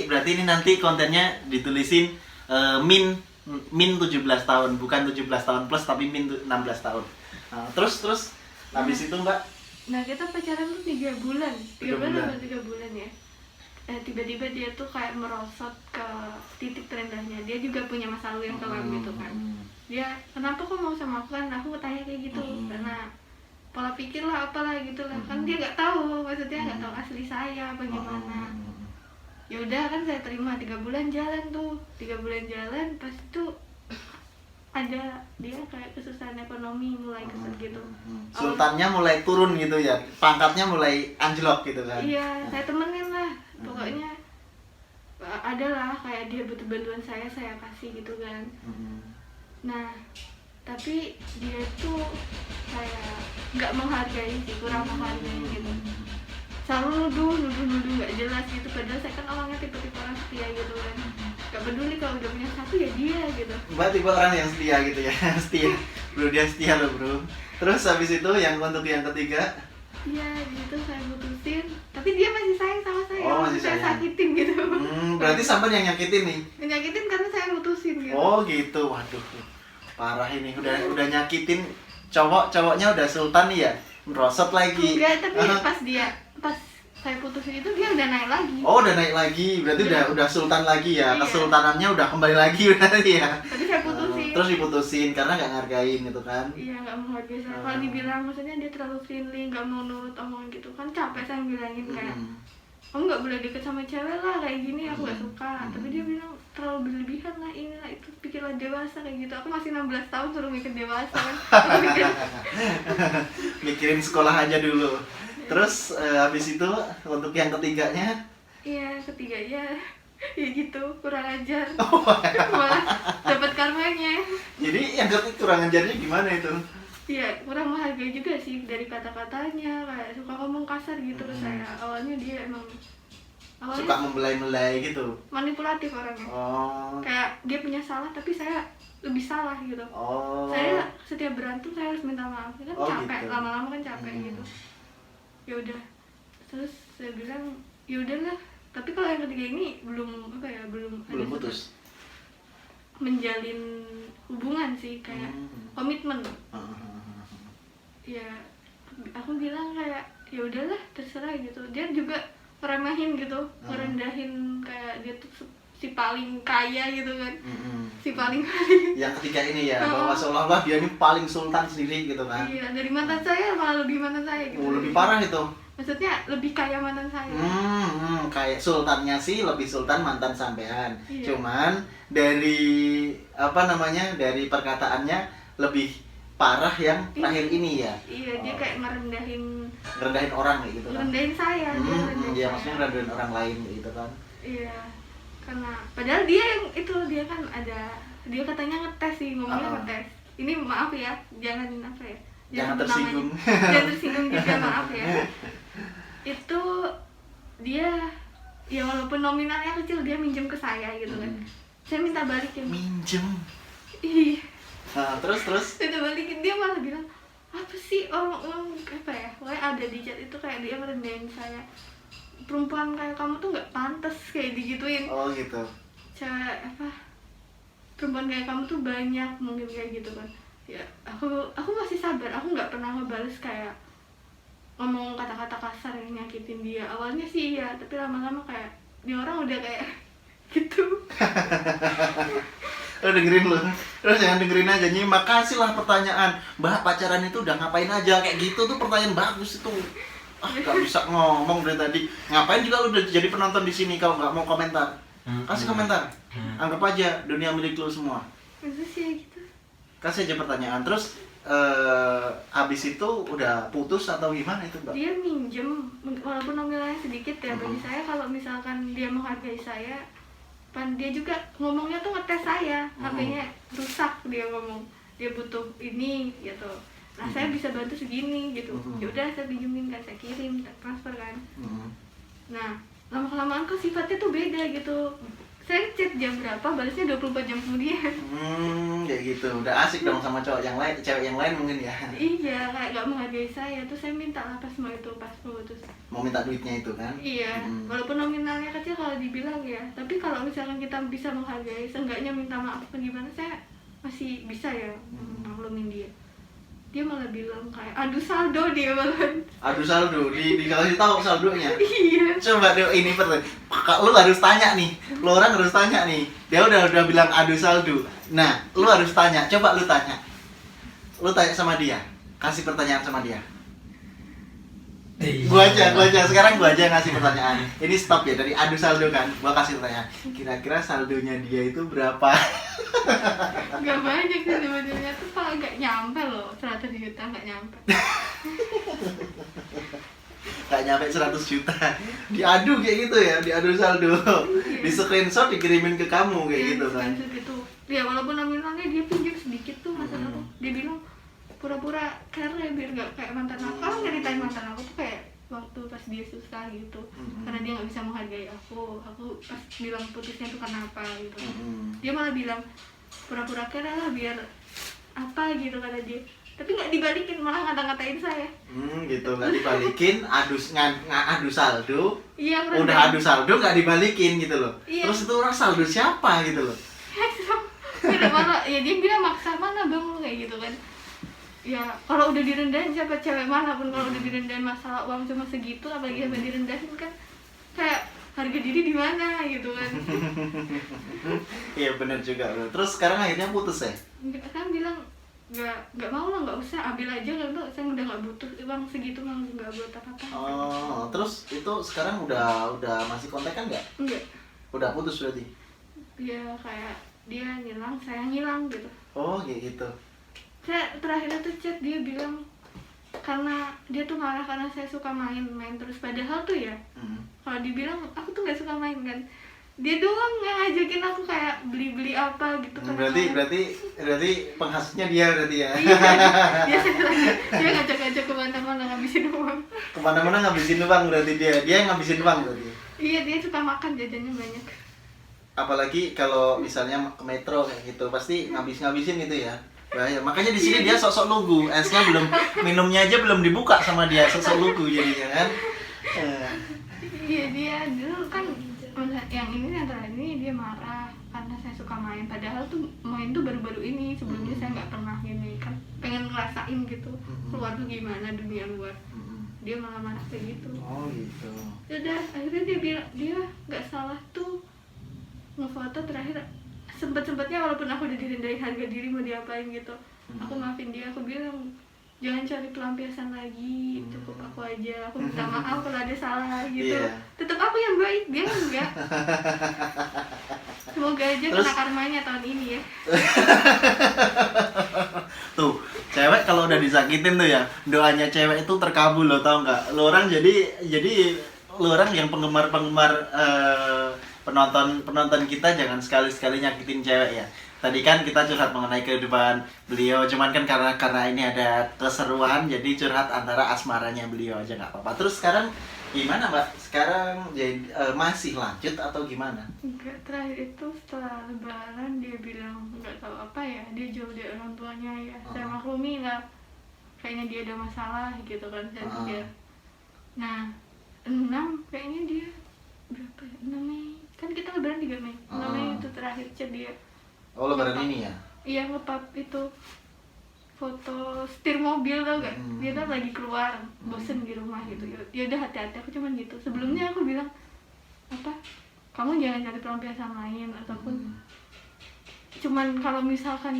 Berarti ini nanti kontennya ditulisin min 17 tahun, bukan 17 tahun plus tapi min 16 tahun. Terus habis itu Mbak? Nah, kita pacaran tuh 3 bulan. 3 bulan atau 3 bulan ya. Tiba-tiba dia tuh kayak merosot ke titik terendahnya. Dia juga punya masa lalu yang kelam gitu kan. Dia, kenapa kok mau sama aku kan? Aku tanya kayak gitu karena pola pikir lah apalah gitu lah. Kan dia nggak tahu, maksudnya nggak tahu asli saya apa gimana. Ya udah kan saya terima. 3 bulan jalan tuh. 3 bulan jalan pas itu ada dia kayak kesusahan ekonomi, mulai kesel gitu. Sultannya mulai turun gitu ya, pangkatnya mulai anjlok gitu kan. Iya, saya temenin lah. Pokoknya ada lah kayak dia butuh bantuan saya kasih gitu kan. Nah, tapi dia tuh kayak nggak menghargai sih, kurang menghargai gitu. Selalu nuduh nggak jelas gitu. Padahal saya kan orangnya tipe-tipe orang setia gitu kan. Gak peduli kalau udah punya satu ya dia gitu. Mbak tipe orang yang setia gitu ya. Setia. Bro, dia setia loh bro. Terus habis itu untuk yang ketiga? Iya, gitu saya putusin. Tapi dia masih sayang sama saya. Oh, masih saya sayang. sakitin gitu. Berarti sampean yang nyakitin nih. Nyakitin karena saya putusin gitu. Oh gitu, waduh, parah ini, udah nyakitin cowoknya udah sultan nih ya, merosot lagi. Enggak, tapi pas saya putusin itu dia udah naik lagi. Oh udah naik lagi, berarti Iya. udah sultan lagi ya, Iya. kesultanannya udah kembali lagi berarti ya. Tapi saya putusin. Terus diputusin karena nggak ngargain gitu kan. Iya, nggak menghargai saya. Kalau dibilang maksudnya dia terlalu friendly, nggak mau nurut omongan gitu kan capek saya bilangin kayak kamu nggak boleh deket sama cewek lah kayak gini, aku nggak suka. Tapi dia bilang terlalu berlebihan lah, inilah itu, pikirlah dewasa kayak gitu. Aku masih 16 tahun suruh mikir dewasa kan. Aku mikir, Mikirin sekolah aja dulu. Terus habis itu untuk yang ketiganya, iya ketiganya ya gitu kurang ajar. Malah dapat karmanya. jadi yang ketiga kurang ajarnya gimana itu? Iya, kurang menghargai juga sih dari kata-katanya, kayak suka ngomong kasar gitu ke saya. Awalnya dia emang Suka membelai-belai gitu. manipulatif orangnya. Oh. Kayak dia punya salah tapi saya lebih salah gitu. Oh. Saya setiap berantem saya harus minta maaf. Kan Oh, capek, gitu. lama-lama kan capek gitu. Ya udah. Terus saya bilang, "Ya udahlah." Tapi kalau yang ketiga ini belum Belum ada putus. menjalin hubungan sih, kayak komitmen. Ya aku bilang kayak ya udahlah terserah gitu. Dia juga ngeremehin gitu, ngerendahin kayak dia tuh si paling kaya gitu kan. Si paling Yang ketiga ini ya, bahwa seolah-olah dia ini paling sultan sendiri gitu kan. iya, dari mantan saya malah lebih mantan saya gitu. Oh, lebih parah itu. Maksudnya lebih kaya mantan saya. Kayak sultannya sih lebih sultan mantan sampean. Iya. Cuman dari dari perkataannya lebih parah yang terakhir ini ya. Iya, dia kayak Ngerendahin orang kayak gitu kan. ngerendahin saya. Dia ngerendahin Iya, saya. maksudnya ngerendahin orang lain gitu kan. Iya, karena padahal dia yang itu, dia kan dia katanya ngetes sih, ngomongnya ngetes. Ini maaf ya, jangan apa ya, Jangan sebut tersinggung. namanya. Jangan tersinggung juga, maaf ya. Itu dia ya walaupun nominalnya kecil, dia minjem ke saya gitu kan. Saya minta balikin. Minjem. Iya, Nah, terus minta balikin, dia malah bilang apa sih orang apa ya, pokoknya ada di chat itu kayak dia merendahin saya. Perempuan kayak kamu tuh nggak pantas kayak digituin. Oh gitu. Cewek perempuan kayak kamu tuh banyak, mungkin kayak gitu kan. Ya aku masih sabar, aku nggak pernah ngebales kayak ngomong kata-kata kasar yang nyakitin dia. Awalnya sih iya, tapi lama-lama kayak ini orang udah kayak gitu. Lo dengerin lo, terus jangan dengerin aja, nyimak, kasih lah pertanyaan. Mbak, pacaran itu udah ngapain aja, kayak gitu tuh pertanyaan bagus itu. Gak bisa ngomong dari tadi. Ngapain juga lu udah jadi penonton di sini kalau nggak mau komentar? Kasih komentar. Anggap aja dunia milik lu semua. Masa sih gitu. Kasih aja pertanyaan. Terus abis itu udah putus atau gimana itu, Mbak? Dia minjem, walaupun nominalnya sedikit ya bagi saya. Kalau misalkan dia menghargai saya, dia juga ngomongnya tuh ngetes saya. HP-nya rusak, dia ngomong dia butuh ini gitu. Nah, saya bisa bantu segini gitu. Ya udah saya pinjemin kan, saya kirim, saya transfer kan. Nah, lama-kelamaan kok sifatnya tuh beda gitu. Saya chat jam berapa, balasnya 24 jam kemudian. Kayak gitu. Udah asik dong sama cewek yang lain mungkin ya. Iya, kayak gak menghargai saya. Terus saya minta lah pas mau putus. Mau minta duitnya itu kan? Iya, walaupun nominalnya kecil kalau dibilang ya. Tapi kalau misalkan kita bisa menghargai, seenggaknya minta maaf atau gimana, saya masih bisa ya maklumin dia. Dia malah bilang kayak adu saldo dia banget. Adu saldo, dikasih tahu saldonya. Iya. Coba deh ini Kak, lu harus tanya nih. Lu orang harus tanya nih. Dia udah bilang adu saldo. Nah, lu harus tanya. Coba lu tanya. Lu tanya sama dia. Kasih pertanyaan sama dia. Gua aja. Sekarang gua aja ngasih pertanyaan. Ini stop ya dari adu saldo kan. Gua kasih pertanyaan. Kira-kira saldonya dia itu berapa? Gak banyak sih sebenarnya tuh, kalau gak nyampe loh 100 juta, gak nyampe. Gak nyampe 100 juta. Diadu kayak gitu ya, diadu saldo. Di screenshot dikirimin ke kamu kayak gitu kan. Gitu. Ya walaupun nominalnya dia pinjam sedikit tuh masalah tuh. Dia bilang pura-pura care ya biar gak kayak mantan aku. Kalau nyeritain mantan aku tuh kayak waktu pas dia susah gitu. Karena dia gak bisa menghargai aku pas bilang putusnya tuh karena apa gitu. Dia malah bilang pura-pura care lah biar apa gitu kata dia. tapi nggak dibalikin, malah ngata-ngatain saya. Gitu, nggak dibalikin, adu saldo. Iya, Udah adu saldo nggak dibalikin gitu loh. Iya. Terus itu orang saldo siapa gitu loh. Tidak, malah ya dia bilang maksa, mana bang lu kayak gitu kan. Ya kalau udah direndahin siapa cewek manapun kalau udah direndahin masalah uang cuma segitu, apalagi sampai direndahin kan kayak harga diri di mana gitu kan. Iya benar juga bro. Terus sekarang akhirnya putus ya? Kan bilang nggak mau lah, nggak usah, ambil aja kan, saya udah nggak butuh uang segitu, mah nggak buat apa-apa. Oh, terus itu sekarang udah masih kontekan nggak? Enggak, Udah putus berarti? dia kayak dia ngilang, saya ngilang gitu. Oh gitu. Saya terakhir tuh chat, dia bilang karena dia tuh marah karena saya suka main terus, padahal tuh ya kalau dibilang aku tuh nggak suka main kan, dia doang yang ngajakin aku kayak beli apa gitu kan. Berarti penghasilnya dia berarti ya? Iya, dia ngajak-ngajak kemana-mana ngabisin uang. Kemana-mana ngabisin uang berarti dia yang ngabisin uang berarti? Iya, dia suka makan, jajannya banyak. Apalagi kalau misalnya ke metro kayak gitu pasti ngabisin gitu ya. Bahaya. Makanya di sini dia sosok lugu, esnya belum, minumnya aja belum dibuka sama dia, sosok lugu jadinya kan. Iya, dia dulu kan yang terakhir ini dia marah karena saya suka main, padahal tuh main tuh baru-baru ini, sebelumnya saya nggak pernah ini kan, pengen ngerasain gitu keluar tuh gimana dunia luar. Dia malah marah kayak gitu. Oh gitu. Udah akhirnya dia bilang dia nggak salah tuh ngefoto terakhir, sempet-sempetnya walaupun aku udah direndahin harga diri mau diapain gitu, aku maafin dia, aku bilang jangan cari pelampiasan lagi, cukup aku aja, aku minta maaf kalau ada salah gitu. Iya. Tetap aku yang baik, dia enggak. Semoga aja Terus, kena karmanya tahun ini ya. tuh cewek kalau udah disakitin tuh ya, doanya cewek itu terkabul loh, tau nggak? Lo orang jadi lo orang yang penggemar penonton kita jangan sekali-sekali nyakitin cewek ya. Tadi kan kita curhat mengenai kehidupan beliau, cuman kan karena ini ada keseruan jadi curhat antara asmaranya beliau aja nggak apa-apa. Terus sekarang gimana Mbak? Sekarang jadi masih lanjut atau gimana? Enggak, terakhir itu setelah lebaran dia bilang nggak tahu apa ya, dia jauh dari orang tuanya ya. Saya maklumi lah, kayaknya dia ada masalah gitu kan, saya pikir. Nah, 6 kayaknya dia berapa ya? 6 Mei, kan kita lebaran 3 Mei. 6 Mei itu terakhir chat dia. Oh lebaran ini ya? Iya, ngepap itu foto setir mobil, tau gak? Dia tuh lagi keluar, bosen di rumah gitu. Ya udah hati-hati, aku cuman gitu. Sebelumnya aku bilang apa? Kamu jangan cari pelampiasan lain, ataupun cuman kalau misalkan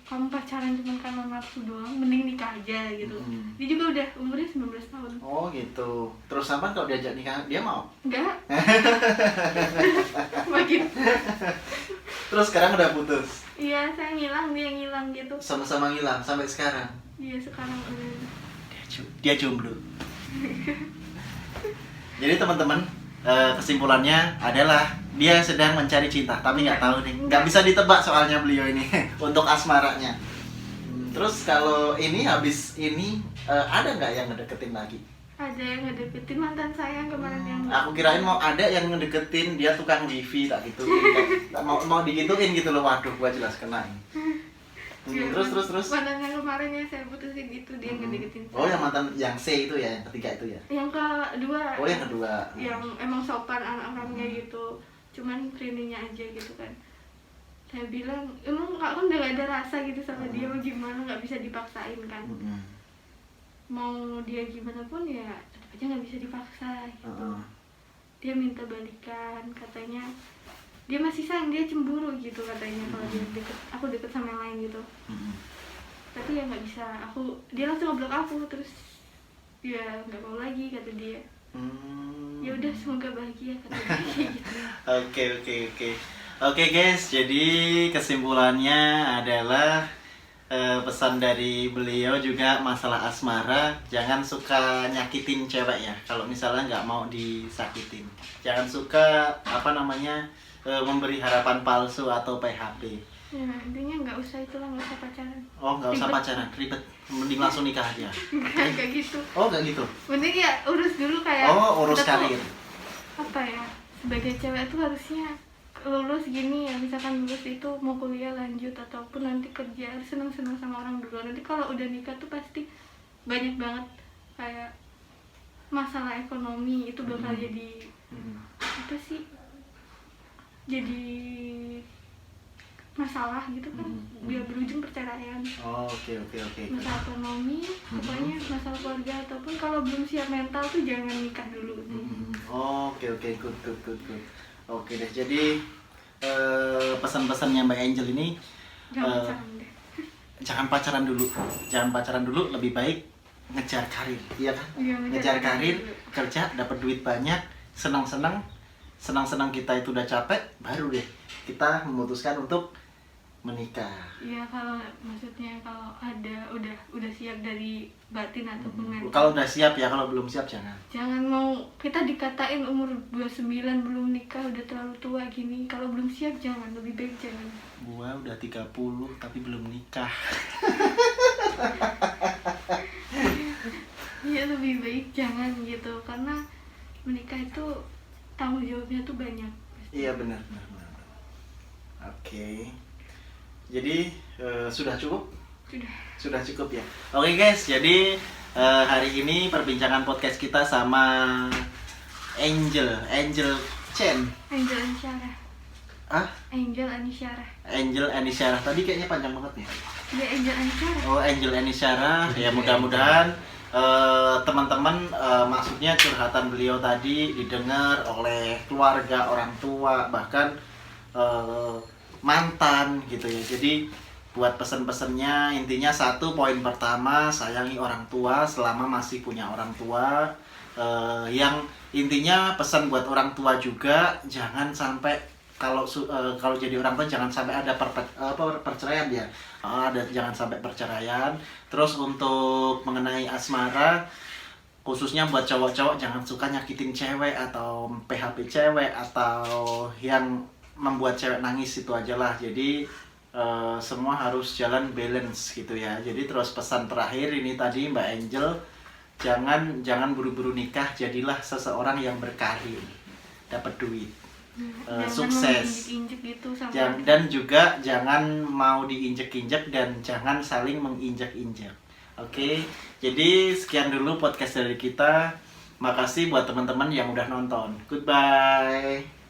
kamu pacaran cuman karena nafsu doang, mending nikah aja gitu. Dia juga udah umurnya 19 tahun. Oh gitu. Terus sampai kalau diajak nikah dia mau? Enggak. Makin. Terus sekarang udah putus? Iya, saya ngilang, dia ngilang gitu. Sama-sama ngilang sampai sekarang? Iya, sekarang udah. Dia jomblo. Jadi teman-teman, kesimpulannya adalah dia sedang mencari cinta, tapi nggak tahu nih, nggak bisa ditebak soalnya beliau ini untuk asmaranya. Terus kalau ini habis ini ada nggak yang ngedeketin lagi? Ada yang ngedeketin mantan saya yang kemarin yang. Aku kirain mau ada yang ngedeketin, dia tukang wifi tak gitu, mau digituin gitu loh. Waduh, gua jelas kena ini. Terus Mantan yang kemarin yang saya putusin itu dia ngedeketin saya. Oh, yang mantan yang C itu ya, yang ketiga itu ya? Yang kedua. Oh, yang kedua. Yang emang sopan orangnya gitu, cuman cleaningnya aja gitu kan. Saya bilang emang kan udah gak ada rasa gitu sama dia, gimana, nggak bisa dipaksain kan. Mau dia gimana pun ya tetap aja nggak bisa dipaksa gitu. Dia minta balikan, katanya dia masih sayang, dia cemburu gitu katanya kalau dia aku deket sama yang lain gitu. Tapi ya nggak bisa, dia langsung ngeblok aku, terus ya nggak mau lagi kata dia. Ya udah, semoga bahagia kata dia gitu. Oke guys, jadi kesimpulannya adalah pesan dari beliau juga masalah asmara, jangan suka nyakitin cewek ya. Kalau misalnya nggak mau disakitin, jangan suka memberi harapan palsu atau PHP. Ya intinya nggak usah itulah, nggak usah pacaran. Oh, nggak usah pacaran, ribet, mending langsung nikah aja. Nggak gitu. Oh, nggak gitu. Mending ya urus dulu kayak. Oh, urus kita tuh, karir. apa ya, sebagai cewek tuh harusnya lulus gini ya, misalkan lulus itu mau kuliah lanjut ataupun nanti kerja, harus senang-senang sama orang dulu. Nanti kalau udah nikah tuh pasti banyak banget kayak masalah ekonomi itu bakal jadi apa sih, jadi masalah gitu kan, biar berujung perceraian. Oh, oke. Masalah ekonomi, pokoknya masalah keluarga, ataupun kalau belum siap mental tuh jangan nikah dulu. Oke, good. Oke deh, jadi pesan-pesannya Mbak Angel ini Jangan pacaran deh. jangan pacaran dulu, lebih baik ngejar karir, iya kan? Iya, Ngejar karir, dulu. kerja, dapat duit banyak, senang-senang kita itu udah capek, baru deh kita memutuskan untuk menikah. Iya, kalau maksudnya kalau ada udah siap dari batin ataupun mental. Kalau udah siap ya, kalau belum siap jangan. Jangan mau kita dikatain umur 29 belum nikah udah terlalu tua gini. Kalau belum siap jangan, lebih baik jangan. Gua udah 30 tapi belum nikah. Iya, lebih baik jangan gitu, karena menikah itu tanggung jawabnya tuh banyak. Iya benar. Oke. Jadi sudah cukup? Sudah cukup ya. Oke guys, jadi hari ini perbincangan podcast kita sama Angel Chen. Angel Anisyarah. Ah, Angel Anisyarah. Angel Anisyarah. Tadi kayaknya panjang banget ya. Dia Angel Anisyarah. Oh, Angel Anisyarah. Ya mudah-mudahan teman-teman maksudnya curhatan beliau tadi didengar oleh keluarga, orang tua, bahkan mantan gitu ya. Jadi buat pesan-pesannya intinya satu, poin pertama, sayangi orang tua selama masih punya orang tua. Yang intinya pesan buat orang tua juga, jangan sampai kalau jadi orang tua jangan sampai ada perceraian ya. Jangan sampai perceraian. Terus untuk mengenai asmara, khususnya buat cowok-cowok jangan suka nyakitin cewek atau PHP cewek atau yang membuat cewek nangis, itu aja lah. Jadi semua harus jalan balance gitu ya. Jadi terus pesan terakhir ini tadi Mbak Angel, jangan buru-buru nikah, jadilah seseorang yang berkarir, dapat duit, sukses, gitu dan juga jangan mau diinjek-injek dan jangan saling menginjek-injek. Oke, jadi sekian dulu podcast dari kita. Makasih buat teman-teman yang udah nonton. Goodbye.